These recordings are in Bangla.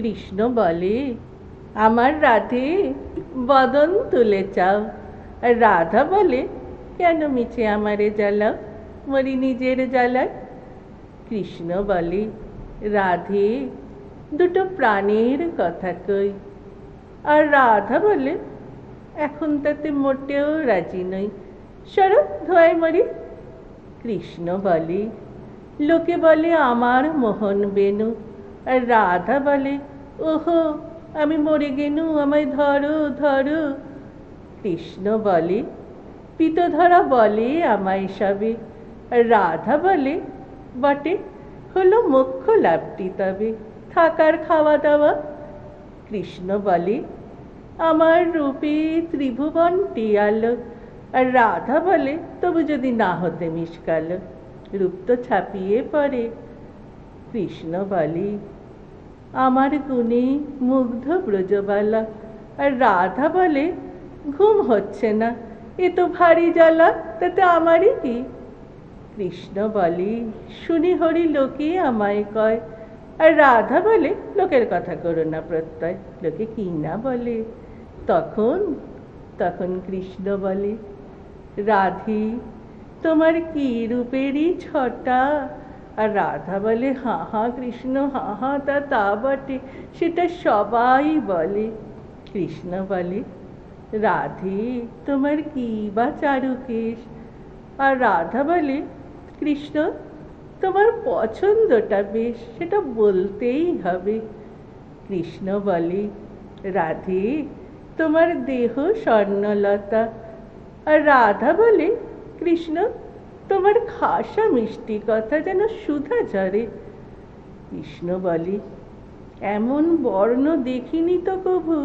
কৃষ্ণ বলে, আমার রাধে বদন তুলে চাও। আর রাধা বলে, কেন মিছে আমারে জ্বালাও, মরি নিজের জ্বালায়। কৃষ্ণ বলে, রাধে দুটো প্রাণের কথা কই। আর রাধা বলে, এখন তাতে মোটেও রাজি নই, সরো ধোয়ায় মরি। কৃষ্ণ বলে, লোকে বলে আমার মোহন বেনু। আর রাধা বলে, ওহো আমি মরে গেনু, আমায় ধরো ধরো। কৃষ্ণ বলে, পিতধরা বলে আমায় সবে। আর রাধা বলে, বটে, হলো মোক্ষ লাভটি তবে, থাকার খাওয়া দাওয়া। কৃষ্ণ বলে, আমার রূপে ত্রিভুবনটি আলো। আর রাধা বলে, তবু যদি না হতে মিশকালো, রূপ তো ছাপিয়ে পড়ে। কৃষ্ণ বলে, আমার গুণে মুগ্ধ ব্রজবালা। আর রাধা বলে, ঘুম হচ্ছে না, এ তো ভারী জ্বালা, তাতে আমারই কি। কৃষ্ণ বলে, শুনি হরি লোকে আমায় কয়। আর রাধা বলে, লোকের কথা করো না প্রত্যয়, লোকে কি না বলে। তখন তখন কৃষ্ণ বলে, রাধে তোমার কি রূপেরই ছটা। আর রাধা বলে, হাঁ হাঁ কৃষ্ণ, হাঁ হাঁ তা বটে, সেটা সবাই বলে। কৃষ্ণ বলে, রাধে তোমার কি বা চারুকেশ। আর রাধা বলে, কৃষ্ণ তোমার পছন্দটা বেশ, সেটা বলতেই হবে। কৃষ্ণ বলে, রাধে তোমার দেহ স্বর্ণলতা। আর রাধা বলে, কৃষ্ণ তোমার খাসা মিষ্টি কথা যেন সুধা ঝরে। কৃষ্ণ বলে, এমন বর্ণ দেখিনি তো কভু।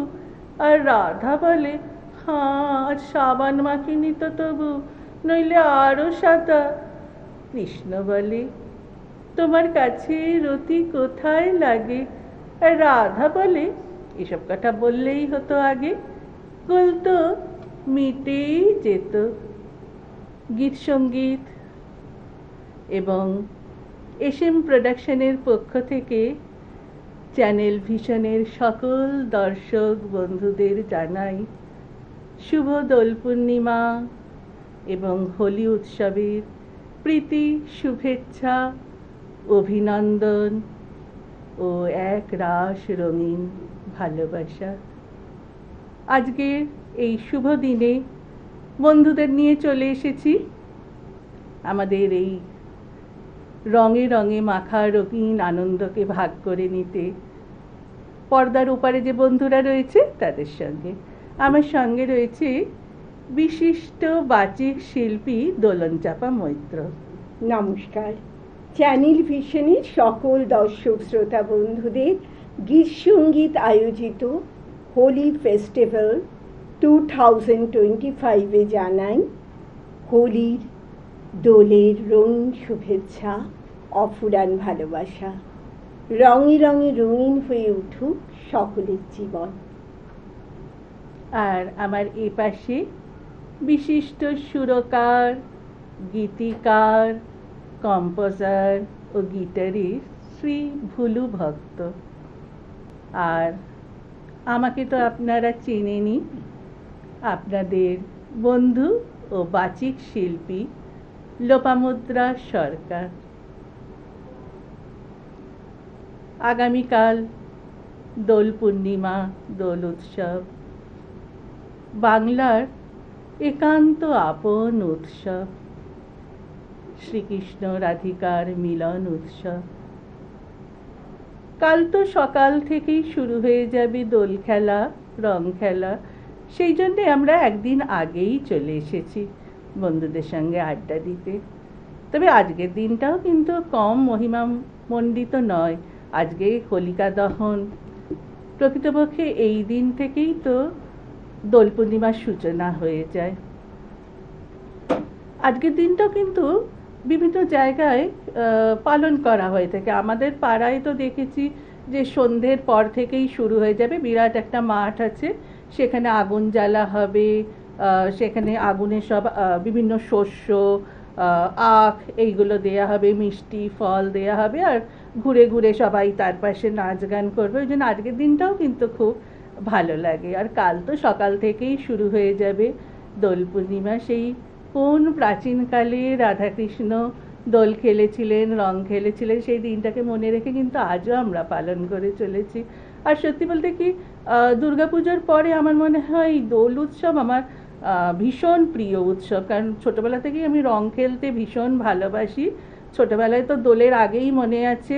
আর রাধা বলে, হাঁ সাবান মাখিনি তো তবু, নইলে আরো সাদা। কৃষ্ণ বলে, তোমার কাছে রতি কোথায় লাগে। আর রাধা বলে, এসব কথা বললেই হতো আগে, গোল তো মিটেই যেত। গীত সঙ্গীত এবং এসএম প্রোডাকশনের পক্ষ থেকে চ্যানেল ভিশনের সকল দর্শক বন্ধুদের জানাই শুভ দোল পূর্ণিমা এবং হোলি উৎসবের প্রীতি, শুভেচ্ছা, অভিনন্দন ও এক রাশ রঙিন ভালোবাসা। আজকের এই শুভ দিনে বন্ধুদের নিয়ে চলে এসেছি আমাদের এই রঙে রঙে মাখা রঙিন আনন্দকে ভাগ করে নিতে। পর্দার ওপারে যে বন্ধুরা রয়েছে তাদের সঙ্গে আমার সঙ্গে রয়েছে বিশিষ্ট বাচিক শিল্পী দোলনচাঁপা মৈত্র। নমস্কার। চ্যানেল ভিশনের সকল দর্শক শ্রোতা বন্ধুদের গীত সঙ্গীত আয়োজিত হোলি ফেস্টিভ্যাল 2025-এ জানাই হোলির দোলের রঙিন শুভেচ্ছা, অফুরান ভালোবাসা। রঙে রঙে রঙিন হয়ে উঠুক সকলের জীবন। আর আমার এপাশে বিশিষ্ট সুরকার, গীতিকার, কম্পোজার ও গিটারিস্ট শ্রী ভুলু ভক্ত। আর আমাকে তো আপনারা চেনেনই, আপনাদের বন্ধু ও বাচিক শিল্পী লোপামুদ্রা সরকার। আগামীকাল দোল পূর্ণিমা, দোল উৎসব, বাংলার একান্ত আপন উৎসব, শ্রীকৃষ্ণ রাধিকার মিলন উৎসব। কাল তো সকাল থেকেই শুরু হয়ে যাবে দোল খেলা, রং খেলা। সেই জন্যে আমরা একদিন আগেই চলে এসেছি বন্ধুদের সঙ্গে আড্ডা দিতে। তবে আজকের দিনটাও কিন্তু কম মহিমামণ্ডিত নয়। আজকে হোলিকা দহন। প্রকৃতপক্ষে এই দিন থেকেই তো দোল পূর্ণিমার সূচনা হয়ে যায়। আজকের দিনটাও কিন্তু বিভিন্ন জায়গায় পালন করা হয়ে থাকে। আমাদের পাড়ায় তো দেখেছি যে সন্ধ্যের পর থেকেই শুরু হয়ে যাবে। বিরাট একটা মাঠ আছে, সেখানে আগুন জ্বালা হবে। সেখানে আগুনে সব বিভিন্ন শস্য, আখ এইগুলো দেয়া হবে, মিষ্টি ফল দেয়া হবে, আর ঘুরে ঘুরে সবাই তার পাশে নাচ গান করবে। ওই জন্য আজকের দিনটাও কিন্তু খুব ভালো লাগে। আর কাল তো সকাল থেকেই শুরু হয়ে যাবে দোল পূর্ণিমা। সেই কোন প্রাচীনকালে রাধাকৃষ্ণ দোল খেলেছিলেন, রং খেলেছিলেন, সেই দিনটাকে মনে রেখে কিন্তু আজও আমরা পালন করে চলেছি। আর সত্যি বলতে কি, দুর্গাপুজোর পরে আমার মনে হয় দোল উৎসব আমার ভীষণ প্রিয় উৎসব। কারণ ছোটোবেলা থেকেই আমি রং খেলতে ভীষণ ভালোবাসি। ছোটোবেলায় তো দোলের আগেই মনে আছে,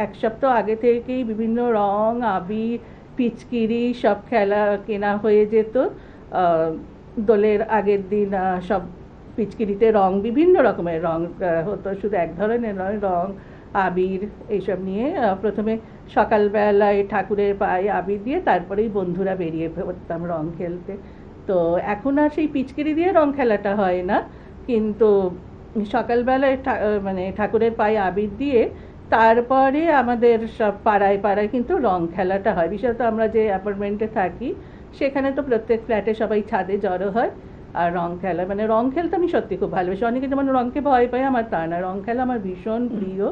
এক সপ্তাহ আগে থেকেই বিভিন্ন রং, আবির, পিচকিরি সব খেলা কেনা হয়ে যেত। দোলের আগের দিন সব পিচকিরিতে রং, বিভিন্ন রকমের রং হতো, শুধু এক ধরনের নয়, রং আবির এইসব নিয়ে প্রথমে সকালবেলায় ঠাকুরের পায়ে আবির দিয়ে তারপরেই বন্ধুরা বেরিয়ে পড়তাম রং খেলতে। তো এখন আর সেই পিচকিরি দিয়ে রং খেলাটা হয় না, কিন্তু সকালবেলায় মানে ঠাকুরের পায়ে আবির দিয়ে তারপরে আমাদের সব পাড়ায় পাড়ায় কিন্তু রং খেলাটা হয়। বিশেষত আমরা যে অ্যাপার্টমেন্টে থাকি সেখানে তো প্রত্যেক ফ্ল্যাটে সবাই ছাদে জড়ো হয় আর রং খেলা, মানে রং খেলতে আমি সত্যি খুব ভালোবাসি। অনেকে যেমন রংকে ভয় পায়, আমার তা না, রং খেলা আমার ভীষণ প্রিয়।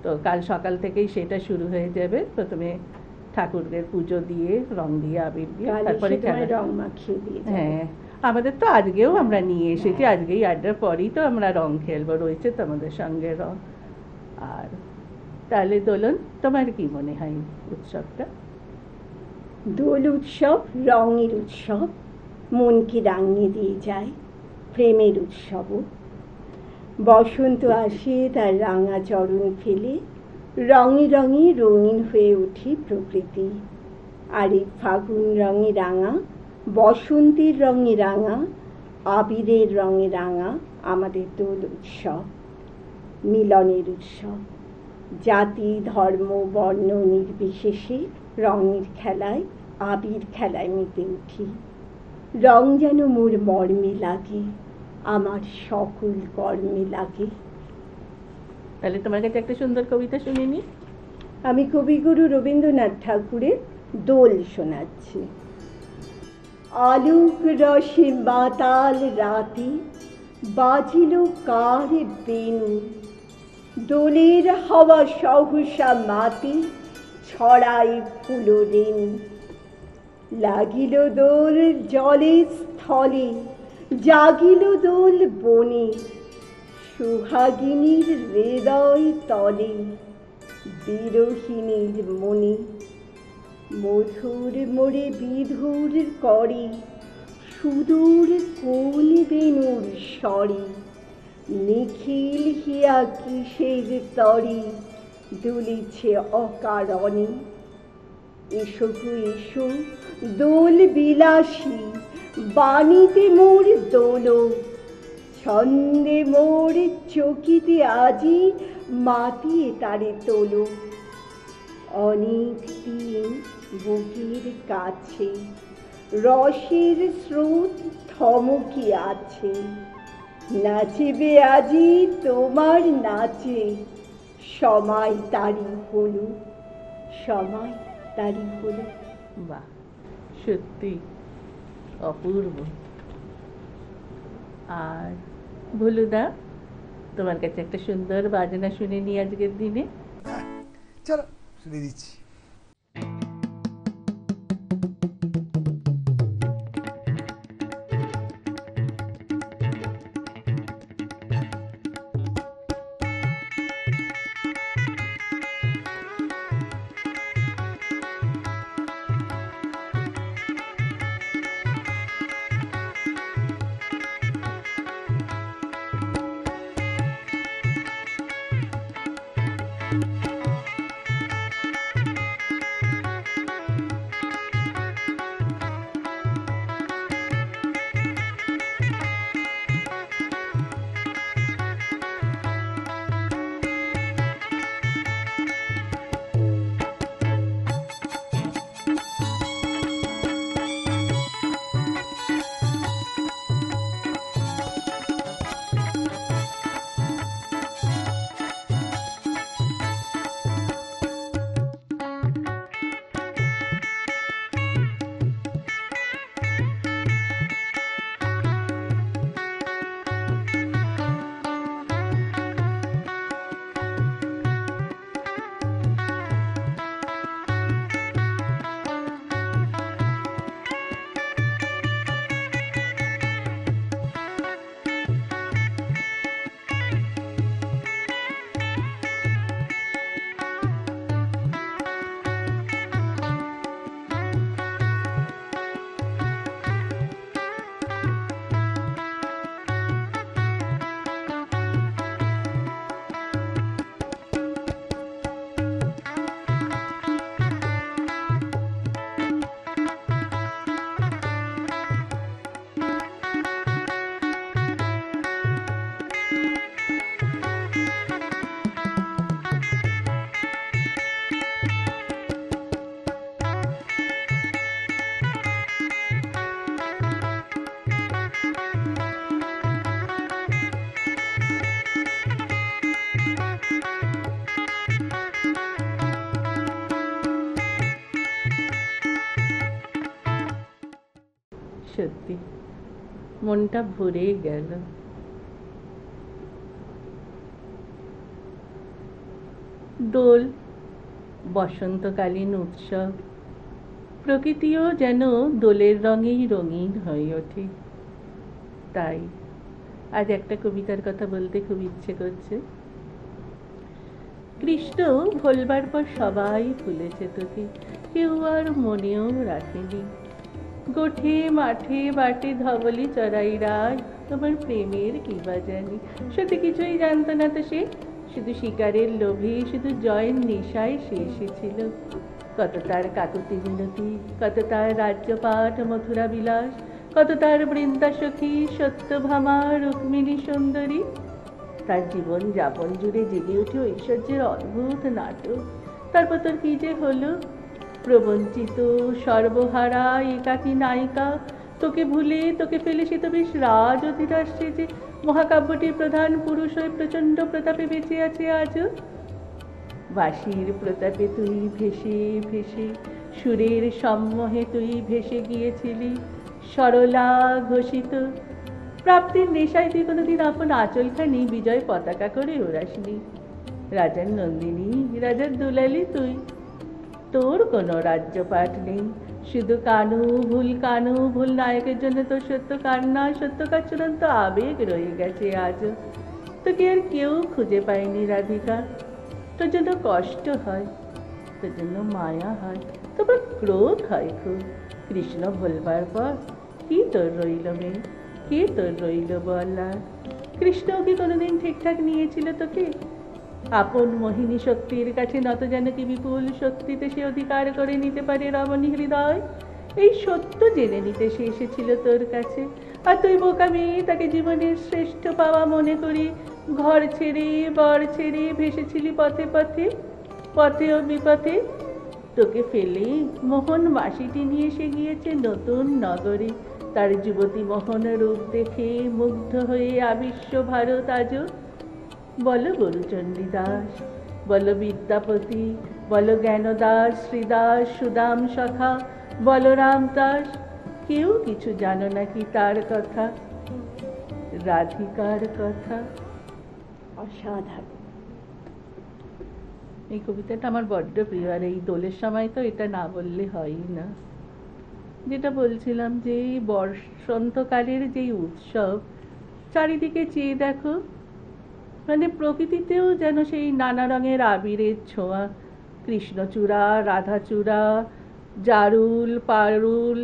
তো কাল সকাল থেকেই সেটা শুরু হয়ে যাবে। প্রথমে ঠাকুরদের পুজো দিয়ে, রং দিয়ে, আবির দিয়ে, তারপরে রং মাখিয়ে দিয়ে। হ্যাঁ, আমাদের তো আজকেও আমরা নিয়ে এসেছি, আজকেই আড্ডার পরেই তো আমরা রং খেলবো, রয়েছে তো আমাদের সঙ্গে রং। আর তাহলে দোলন, তোমার কি মনে হয় উৎসবটা? দোল উৎসব রঙের উৎসব, মনকে রাঙিয়ে দিয়ে যায়, প্রেমের উৎসবও। বসন্ত আসে তার রাঙা চরণ ফেলে, রঙে রঙে রঙিন হয়ে ওঠে প্রকৃতি। আর এই ফাগুন রঙে রাঙা, বসন্তের রঙে রাঙা, আবিরের রঙে রাঙা আমাদের দোল উৎসব, মিলনের উৎসব। জাতি, ধর্ম, বর্ণ নির্বিশেষে রঙের খেলায়, আবির খেলায় মেতে উঠি। রং যেন মোর মর্মে লাগে, আমার সকল কর্মে লাগে। তাহলে তোমার কাছে একটা সুন্দর কবিতা শুনে নি। আমি কবিগুরু রবীন্দ্রনাথ ঠাকুরের দোল শোনাচ্ছি। আলোক রসে মাতাল রাতে বাজিল কার বেণু, দোলের হাওয়া সহসা মাতে ছড়াই ফুল রেণু। লাগিল দোল জলে স্থলে, জাগিল দোল বনে, সুহাগিনীর হৃদয় তলে, বিরহিণীর মনে। মধুর মোরে বিধুর করে, সুদূর কোন বেণুর স্বরে, নিখিল হিয়া কিসের তরে, দুলিছে অকারণে। এসো গো এসো দোল বিলাসী, বাণীতে মোর দোল, ছন্দে মোর চকিতে আজি, মাতিয়ে তারে তোলো। অনেক দিন বুকের কাছে রসের স্রোত থমকে আছে, নাচিবে আজি তোমার নাচে, সময় তারি হলো, সময় তারি হলো। বাহ, সত্যি অপূর্ব। আর ভুলুদা, তোমার কাছে একটা সুন্দর বাজনা শুনে নি আজকের দিনে। চলো শুনে দিচ্ছি। সত্যি মনটা ভরে গেল। দোল, বসন্তকালীন উৎসব, প্রকৃতিও যেন দোলের রঙেই রঙিন হয়ে ওঠে। তাই আজ একটা কবিতার কথা বলতে খুব ইচ্ছে করছে। কৃষ্ণ ভোলবার পর সবাই ভুলেছে তোকে, কেউ আর মনেও রাখেনি। গোঠে মাঠে বাটে ধবলি চড়াই রায়, তোমার প্রেমের কি বা জানি। সত্যি কিছুই জানতো না তো সে, শুধু শিকারের লোভে, শুধু জয়ের নেশায় সে এসেছিল। কত তার কাকুতি মিনতি, কত তার রাজ্যপাট মথুরা বিলাস, কত তার বৃন্দাসখী সত্যভামা রুক্মিণী সুন্দরী। তার জীবন যাপন জুড়ে জেগে উঠে ঐশ্বর্যের অদ্ভুত নাটক। তারপর তোর কি যে হলো, প্রবঞ্চিত সর্বহারা একাকী নায়িকা। তোকে ভুলে, তোকে ফেলে সে তো বেশ রাজ অধিরাজ সেজে মহাকাব্যটির প্রধান পুরুষ হয়ে প্রচণ্ড প্রতাপে বেঁচে আছে আজও। বাঁশির প্রতাপে তুই ভেসে ভেসে, সুরের সম্মোহে তুই ভেসে গিয়েছিলি সরলা ঘোষিত। প্রাপ্তির নেশায় তুই কোনোদিন আপন আঁচলখানি বিজয় পতাকা করে ওড়াসনি। রাজার নন্দিনী, রাজার দুলালি তুই, তোর কোনো রাজ্যপাঠ নেই, শুধু কানু ভুল নায়কের জন্য তোর সত্য কান্না, সত্যকার চূড়ান্ত আবেগ রয়ে গেছে আজও। তোকে আর কেউ খুঁজে পায়নি রাধিকা। তোর জন্য কষ্ট হয়, তোর জন্য মায়া হয়, তারপর ক্রোধ হয় খুব। কৃষ্ণ ভোলবার পর কি তোর রইল মেয়ে, কে তোর রইল বল আর? কৃষ্ণও কি কোনোদিন ঠিকঠাক নিয়েছিল তোকে? আপন মোহিনী শক্তির কাছে নত যেন কি বিপুল শক্তিতে সে অধিকার করে নিতে পারে রমণী হৃদয়। এই সত্য জেনে নিতে সে এসেছিল তোর কাছে, আর তুই বোকা মেয়ে তাকে জীবনের শ্রেষ্ঠ পাওয়া মনে করি ঘর ছেড়ে বর ছেড়ে ভেসেছিলি পথে পথে, পথে ও বিপথে। তোকে ফেলে মোহন মাসিটি নিয়ে এসে গিয়েছে নতুন নগরে। তার যুবতী মোহন রূপ দেখে মুগ্ধ হয়ে আবিশ্ব ভারত আজও। বলো গরুচণ্ডী দাস, বলো বিদ্যাপতি, বলো জ্ঞানদাস, শ্রীদাস, সুদাম সখা, বলরাম দাস, কেউ কিছু জানো নাকি তার কথা, রাধিকার কথা? অসাধারণ। এই কবিতাটা আমার বড্ড প্রিয়, আর এই দোলের সময় তো এটা না বললে হয়ই না। যেটা বলছিলাম যে এই বসন্তকালের যেই উৎসব, চারিদিকে চেয়ে দেখো, মানে প্রকৃতিতেও যেন সেই নানা রঙের আবিরের ছোঁয়া। কৃষ্ণচূড়া, রাধাচূড়া, জারুল, পারুল,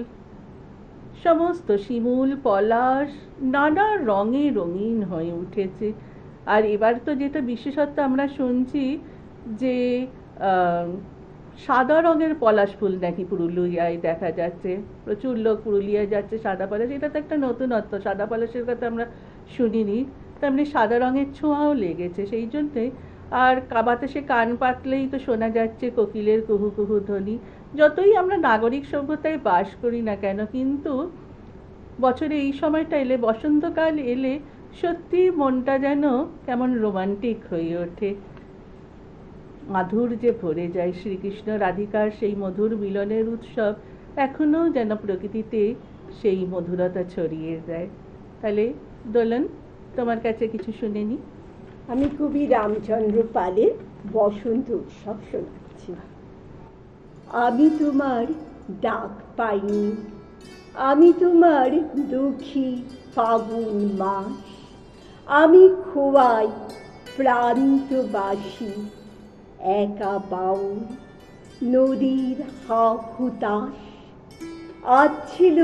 সমস্ত শিমুল, পলাশ নানা রঙে রঙিন হয়ে উঠেছে। আর এবার তো যেটা বিশেষত্ব আমরা শুনছি যে সাদা রঙের পলাশ ফুল নাকি পুরুলিয়ায় দেখা যাচ্ছে। প্রচুর লোক পুরুলিয়ায় যাচ্ছে সাদা পলাশ, এটা তো একটা নতুনত্ব, সাদা পলাশের কথা আমরা শুনিনি। তেমনি সাদা রঙের ছোঁয়াও লেগেছে সেই জন্যে। আর বাতাসে কান পাতলেই তো শোনা যাচ্ছে কোকিলের কুহু কুহু ধ্বনি। যতই আমরা নাগরিক সভ্যতায় বাস করি না কেন, কিন্তু বছরে এই সময়টা এলে, বসন্তকাল এলে সত্যি মনটা যেন কেমন রোমান্টিক হয়ে ওঠে, মাধুর্যে ভরে যায়। শ্রীকৃষ্ণ রাধিকার সেই মধুর মিলনের উৎসব এখনও যেন প্রকৃতিতে সেই মধুরতা ছড়িয়ে যায়। তাহলে দোলন, তোমার কাছে কিছু শুনে নি। আমি কবি রামচন্দ্র পালের বসন্ত উৎসব শোনাচ্ছি। আমি তোমার ডাক পাইনি, আমি তোমার দুঃখী ফাগুন মাস, আমি খোয়াই প্রান্তবাসী, একা বাউল নদীর হা হুতাশ। আজ ছিল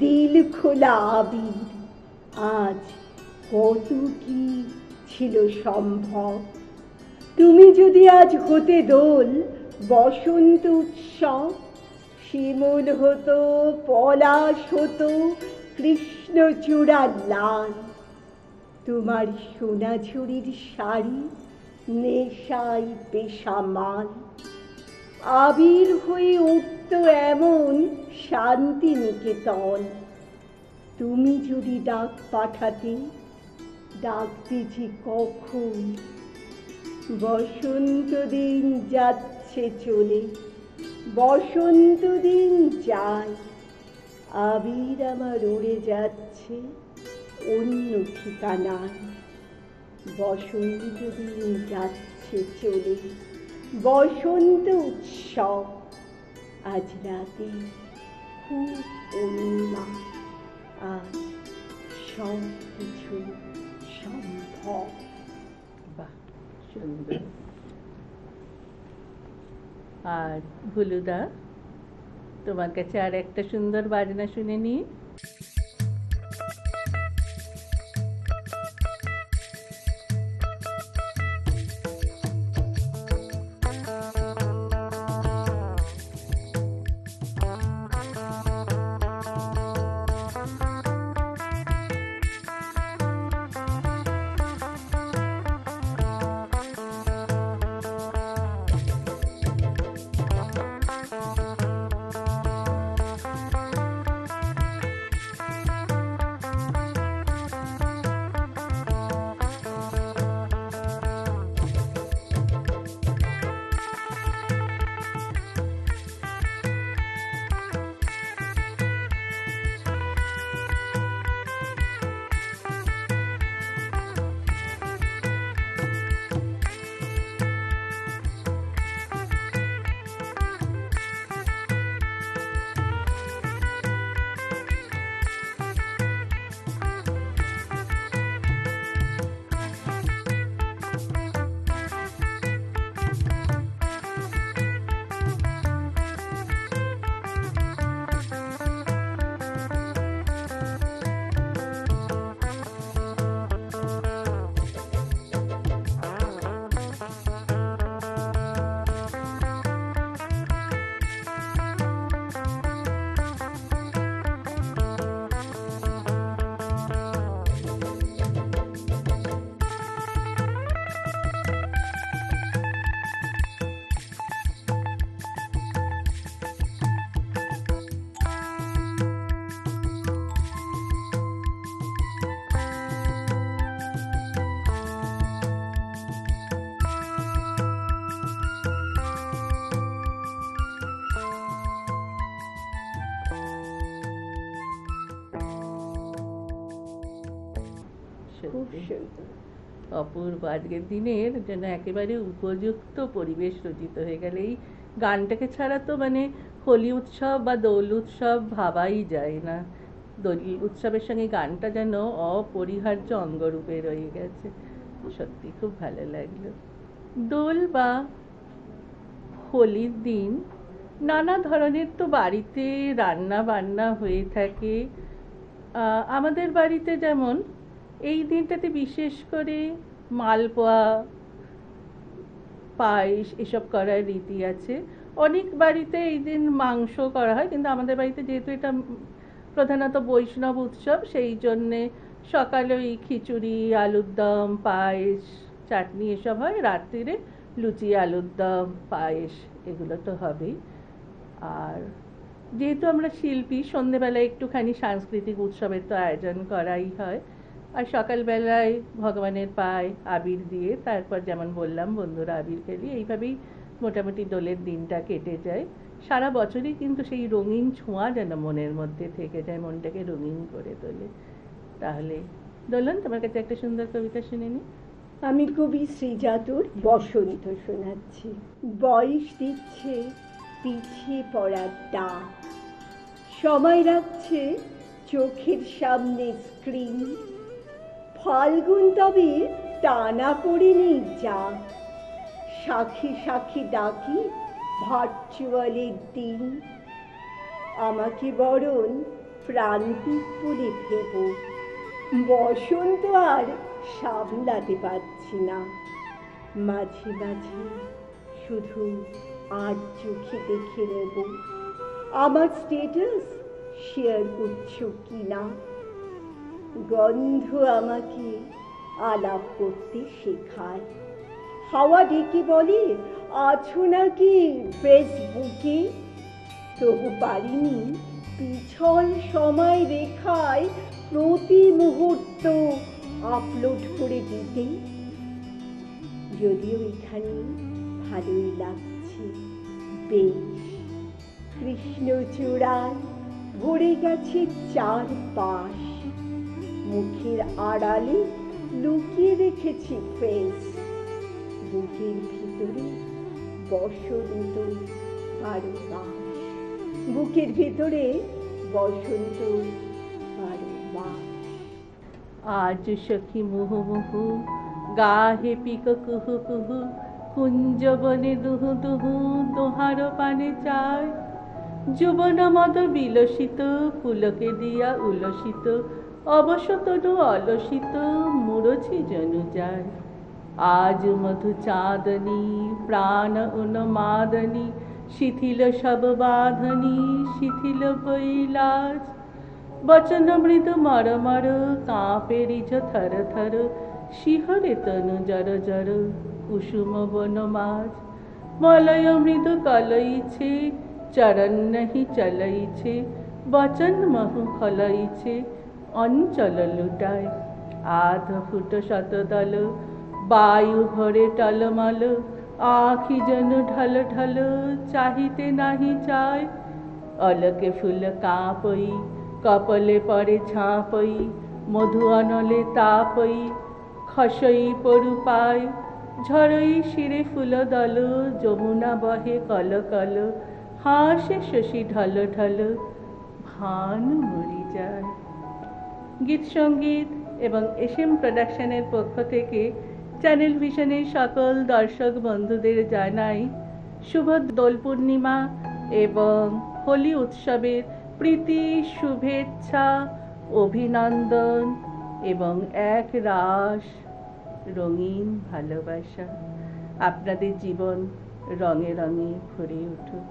দিল খোলা আবির, আজ কত কি ছিল সম্ভব। তুমি যদি আজ হতে দোল বসন্ত উৎসব, শিমুল হতো, পলাশ হতো, কৃষ্ণচূড়া লাল। তোমার সোনাঝুরির শাড়ি নেশায় বেসামাল, আবির হয়ে উঠত এমন শান্তি নিকেতন। তুমি যদি ডাক পাঠাতে, ডাকতে যে কখন, বসন্ত দিন যাচ্ছে চলে, বসন্ত দিন যায়, আবির আমার উড়ে যাচ্ছে অন্য ঠিকানায়। বসন্ত দিন যাচ্ছে চলে, বসন্ত উৎসব, আজ রাতে খুব অনিমা, আজ সব কিছু সম্ভব। বাহ, সুন্দর। আর ভুলুদা, তোমার কাছে আর একটা সুন্দর বাজনা শুনে নি। খুব সত্যি সুন্দর। অপূর্ব। আজকের দিনের জন্য একেবারে উপযুক্ত পরিবেশ রচিত হয়ে গেল। এই গানটাকে ছাড়া তো মানে হোলি উৎসব বা দোল উৎসব ভাবাই যায় না। দোল উৎসবের সঙ্গে গানটা যেন অপরিহার্য অঙ্গরূপে রয়ে গেছে। সত্যি খুব ভালো লাগলো। দোল বা হোলির দিন নানা ধরনের তো বাড়িতে রান্না বান্না হয়ে থাকে। আমাদের বাড়িতে যেমন এই দিনটাতে বিশেষ করে মালপোয়া, পায়েস এসব করার রীতি আছে। অনেক বাড়িতে এই দিন মাংস করা হয়, কিন্তু আমাদের বাড়িতে যেহেতু এটা প্রধানত বৈষ্ণব উৎসব, সেই জন্যে সকালে ওই খিচুড়ি, আলুর দম, পায়েস, চাটনি এসব হয়। রাত্রিরে লুচি, আলুর দম, পায়েস এগুলো তো হবেই। আর যেহেতু আমরা শিল্পী, সন্ধেবেলায় একটুখানি সাংস্কৃতিক উৎসবের তো আয়োজন করাই হয়। আর সকালবেলায় ভগবানের পায়ে আবির দিয়ে, তারপর যেমন বললাম বন্ধুরা আবির খেলি, এইভাবেই মোটামুটি দোলের দিনটা কেটে যায়। সারা বছরই কিন্তু সেই রঙিন ছোঁয়া যেন মনের মধ্যে থেকে যায়, মনটাকে রঙিন করে তোলে। তাহলে দোলন, তোমার কাছে একটা সুন্দর কবিতা শুনে নি। আমি কবি শ্রীজাতুর বসন্ত শোনাচ্ছি। বয়স দিচ্ছে পিছিয়ে পড়ার ডাক, সময় রাখছে চোখের সামনে স্ক্রিন। ফাল্গুন তবে টানা পড়েনি যাক, সাক্ষী সাক্ষী ডাকি ভার্চুয়ালের দিন। আমাকে বরণ প্রান্তিক বলে ভেব, বসন্ত আর সামলাতে পারছি না। মাঝে মাঝে শুধু আর চোখে দেখে নেব আমার স্ট্যাটাস শেয়ার করছো কিনা। গন্ধ আমাকে আলাপ করতে শেখায়, হাওয়া ডেকে বলে আছো নাকি ফেসবুকে। তবু পারিনি পিছল সময় রেখায় প্রতি মুহূর্ত আপলোড করে দিতে। যদিও এখানে ভালোই লাগছে বেশ। কৃষ্ণচূড়ায় ভরে গেছে চারপাশ, মুখের আড়ালে লুকিয়ে রেখেছি ফেস। বুকের ভিতরে বসন্ত 12 মাস, বুকের ভিতরে বসন্ত 12 মাস। আজ সখী মুহু মুহু গাহে পিক কুহু কুহু, কুঞ্জবনে দুহু দুহু দোহার পানে চায়। যুবন মদ বিলসিত পুলকে দিয়া উলসিত, অবসতনু অলসিত মুরছি জনু যায়। আজ মধু চাঁদনী প্রাণ উন্মাদনী, শিথিল সব বাঁধনী শিথিল কৈলাস। বচন মৃদু মরমর কাঁপে রিঝ থর থর, শিহরে তনু জর জর কুসুম বন মাঝ। মলয় মৃদু কলইছে চরণ নহি চলইছে, বচন মহু ফলইছে অঞ্চল লুটায়। আধ ফুট শতদল বায়ু ভরে টলমল, আখি যেন ঢল ঢল চাহিতে নাহি চায়। অলকে ফুল কাঁপই কপলে পরে ঝাঁপই, মধু অনলে তাপই খসই পড়ু পায়। ঝরই শিরে ফুল দল যমুনা বহে কল কল, হাসে শশী ঢল ঢল ভান মরি যায়। গীত সঙ্গীত এবং এসএম প্রোডাকশনের পক্ষ থেকে চ্যানেল ভিশনের সকল দর্শক বন্ধুদের জানাই শুভ দোল পূর্ণিমা এবং হোলি উৎসবের প্রীতি, শুভেচ্ছা, অভিনন্দন এবং এক রাশ রঙিন ভালোবাসা। আপনাদের জীবন রঙে রঙে ভরে উঠুক।